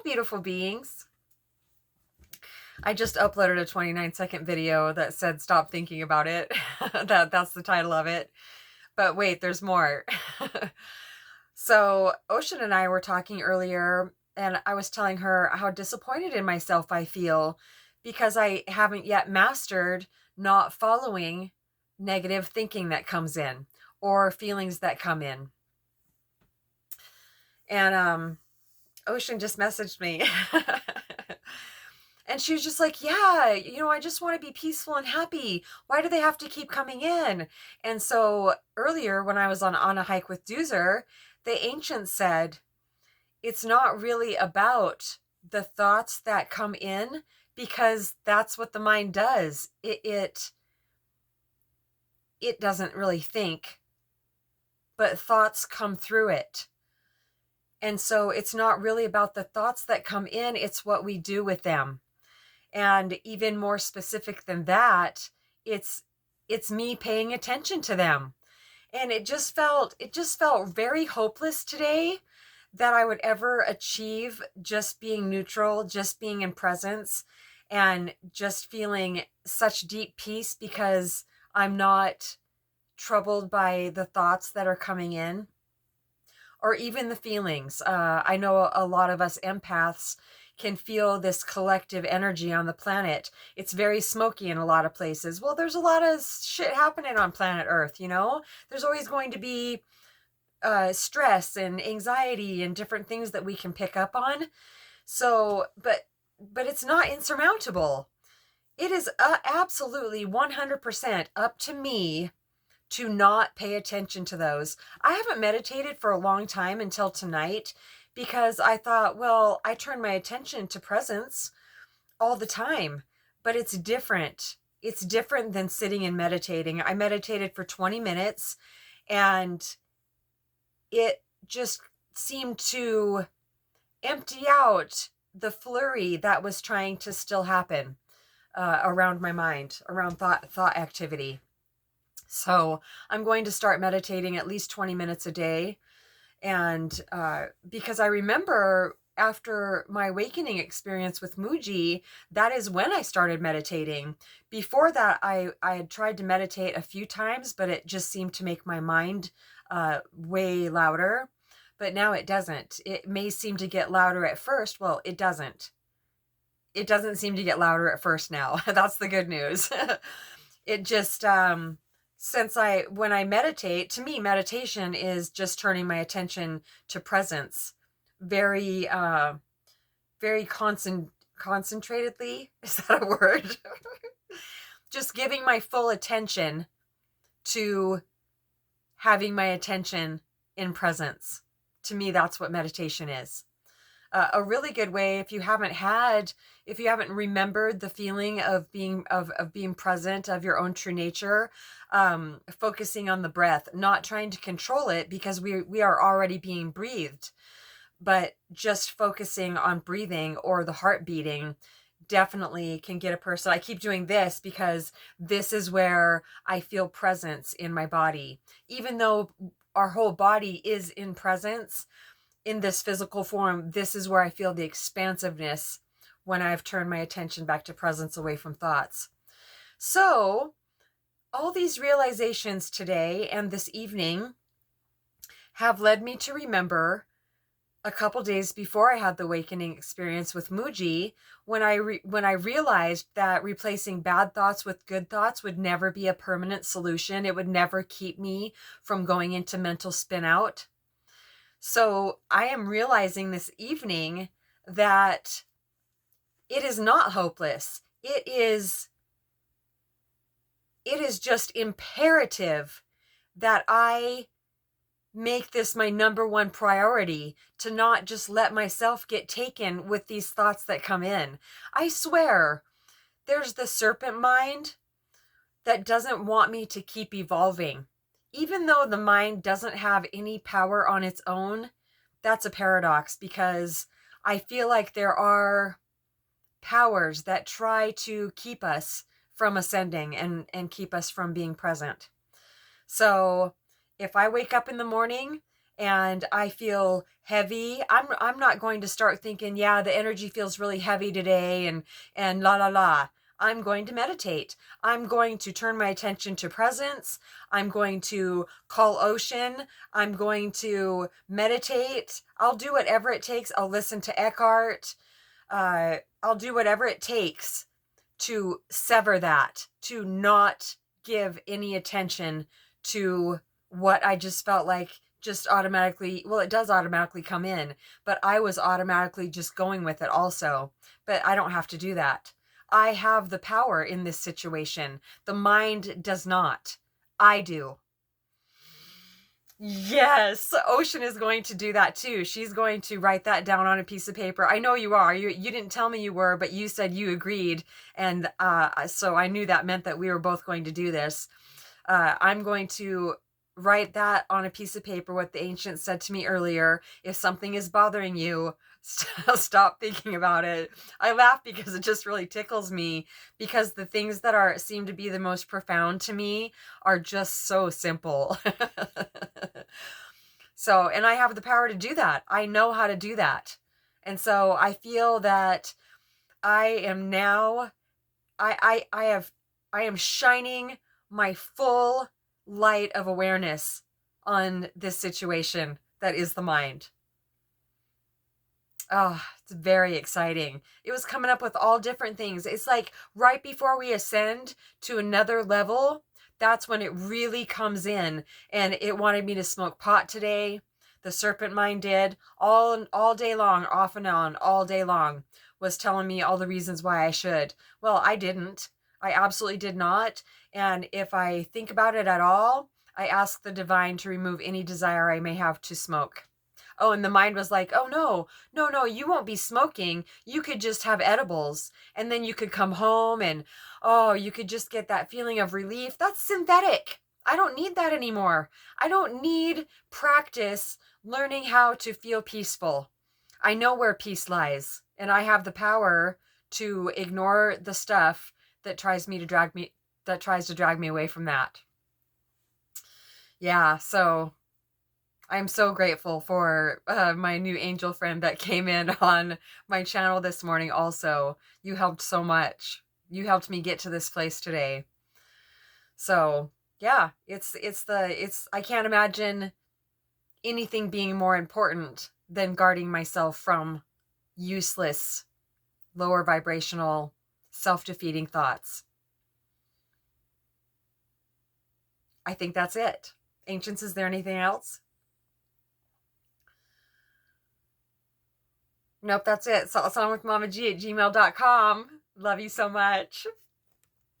beautiful beings. I just uploaded a 29-second video that said stop thinking about it. That's the title of it. But wait, there's more. So Ocean and I were talking earlier, and I was telling her how disappointed in myself I feel because I haven't yet mastered not following negative thinking that comes in or feelings that come in. And Ocean just messaged me. And she was just like, yeah, I just want to be peaceful and happy. Why do they have to keep coming in? And so earlier when I was on a hike with Doozer, the ancients said, it's not really about the thoughts that come in because that's what the mind does. It doesn't really think, but thoughts come through it. And so it's not really about the thoughts that come in, it's what we do with them. And even more specific than that, it's me paying attention to them. And it just felt very hopeless today that I would ever achieve just being neutral, just being in presence, and just feeling such deep peace because I'm not troubled by the thoughts that are coming in or even the feelings. I know a lot of us empaths can feel this collective energy on the planet. It's very smoky in a lot of places. Well, there's a lot of shit happening on planet Earth, There's always going to be stress and anxiety and different things that we can pick up on. So, but it's not insurmountable. It is absolutely 100% up to me to not pay attention to those. I haven't meditated for a long time until tonight because I thought, well, I turn my attention to presence all the time, but it's different. It's different than sitting and meditating. I meditated for 20 minutes and it just seemed to empty out the flurry that was trying to still happen around my mind, around thought activity. So I'm going to start meditating at least 20 minutes a day. And because I remember after my awakening experience with Mamaji, that is when I started meditating. Before that, I had tried to meditate a few times, but it just seemed to make my mind way louder. But now it doesn't. It may seem to get louder at first. Well, it doesn't. It doesn't seem to get louder at first now. That's the good news. It just... when I meditate, to me, meditation is just turning my attention to presence very, very concentratedly. Is that a word? Just giving my full attention to having my attention in presence. To me, that's what meditation is. A really good way, if you haven't remembered the feeling of being present, of your own true nature, focusing on the breath, not trying to control it because we are already being breathed, but just focusing on breathing or the heart beating definitely can get a person. I keep doing this because this is where I feel presence in my body. Even though our whole body is in presence, in this physical form, this is where I feel the expansiveness when I've turned my attention back to presence away from thoughts. So all these realizations today and this evening have led me to remember a couple days before I had the awakening experience with Mamaji, when I realized that replacing bad thoughts with good thoughts would never be a permanent solution. It would never keep me from going into mental spin out. So I am realizing this evening that it is not hopeless. It is just imperative that I make this my number one priority, to not just let myself get taken with these thoughts that come in. I swear, there's the serpent mind that doesn't want me to keep evolving. Even though the mind doesn't have any power on its own, that's a paradox, because I feel like there are powers that try to keep us from ascending and keep us from being present. So if I wake up in the morning and I feel heavy, I'm not going to start thinking, yeah, the energy feels really heavy today and la la la. I'm going to meditate. I'm going to turn my attention to presence. I'm going to call ocean. I'm going to meditate. I'll do whatever it takes. I'll listen to Eckhart. I'll do whatever it takes to sever that, to not give any attention to what I just felt like just automatically, well, it does automatically come in, but I was automatically just going with it also. But I don't have to do that. I have the power in this situation. The mind does not. I do. Yes, Ocean is going to do that too. She's going to write that down on a piece of paper. I know you are. You didn't tell me you were, but you said you agreed, and so I knew that meant that we were both going to do this. I'm going to write that on a piece of paper, what the ancient said to me earlier. If something is bothering you, stop thinking about it. I laugh because it just really tickles me, because the things that seem to be the most profound to me are just so simple. So, and I have the power to do that. I know how to do that. And so I feel that I am now, I am shining my full light of awareness on this situation that is the mind. Oh, it's very exciting. It was coming up with all different things. It's like right before we ascend to another level, that's when it really comes in. And it wanted me to smoke pot today. The serpent mind did all day long, off and on, all day long, was telling me all the reasons why I should. Well, I didn't. I absolutely did not. And if I think about it at all, I ask the divine to remove any desire I may have to smoke. Oh, and the mind was like, oh, no, no, no, you won't be smoking. You could just have edibles. And then you could come home and, oh, you could just get that feeling of relief. That's synthetic. I don't need that anymore. I don't need practice learning how to feel peaceful. I know where peace lies, and I have the power to ignore the stuff that tries to drag me away from that. Yeah, so I'm so grateful for my new angel friend that came in on my channel this morning also. You helped so much. You helped me get to this place today. So, yeah, I can't imagine anything being more important than guarding myself from useless, lower vibrational, self-defeating thoughts. I think that's it. Ancients, is there anything else? Nope, that's it. So, with Mamaji at gmail.com. Love you so much.